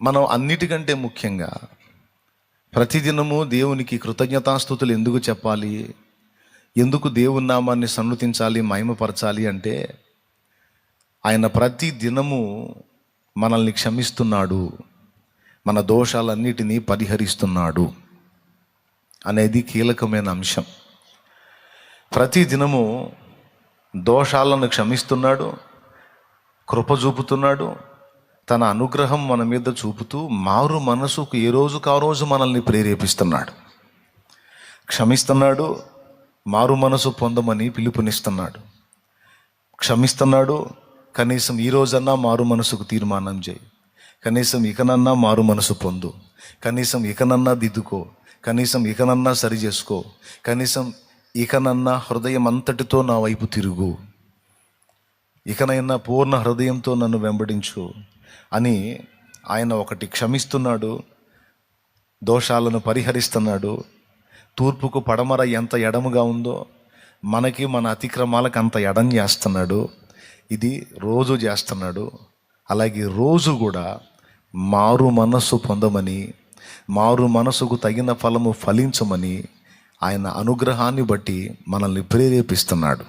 మనం అన్నిటికంటే ముఖ్యంగా ప్రతిదినము దేవునికి కృతజ్ఞతాస్తుతులు ఎందుకు చెప్పాలి, ఎందుకు దేవుని నామాన్ని సన్నుతించాలి, మహిమపరచాలి అంటే ఆయన ప్రతి దినము మనల్ని క్షమిస్తున్నాడు, మన దోషాలన్నిటినీ పరిహరిస్తున్నాడు అనేది కీలకమైన అంశం. ప్రతి దినము దోషాలను క్షమిస్తున్నాడు, కృప చూపుతున్నాడు, తన అనుగ్రహం మన మీద చూపుతూ మారు మనసుకు ఏ రోజుకు ఆ రోజు మనల్ని ప్రేరేపిస్తున్నాడు. క్షమిస్తున్నాడు, మారు మనసు పొందమని పిలుపునిస్తున్నాడు. క్షమిస్తున్నాడు, కనీసం ఈ రోజన్నా మారు మనసుకు తీర్మానం చేయి, కనీసం ఇకనన్నా మారు మనసు పొందు, కనీసం ఇకనన్నా దిద్దుకో, కనీసం ఇకనన్నా సరి చేసుకో, కనీసం ఇకనన్నా హృదయం అంతటితో నా వైపు తిరుగు, ఇకనైనా పూర్ణ హృదయంతో నన్ను వెంబడించు అని ఆయన ఒకటి క్షమిస్తున్నాడు, దోషాలను పరిహరిస్తున్నాడు. తూర్పుకు పడమర ఎంత ఎడముగా ఉందో మనకి మన అతిక్రమాలకు అంత ఎడం చేస్తున్నాడు. ఇది రోజు చేస్తున్నాడు. అలాగే రోజు కూడా మారు మనస్సు పొందమని, మారు మనసుకు తగిన ఫలము ఫలించమని ఆయన అనుగ్రహాన్ని బట్టి మనల్ని ప్రేరేపిస్తున్నాడు.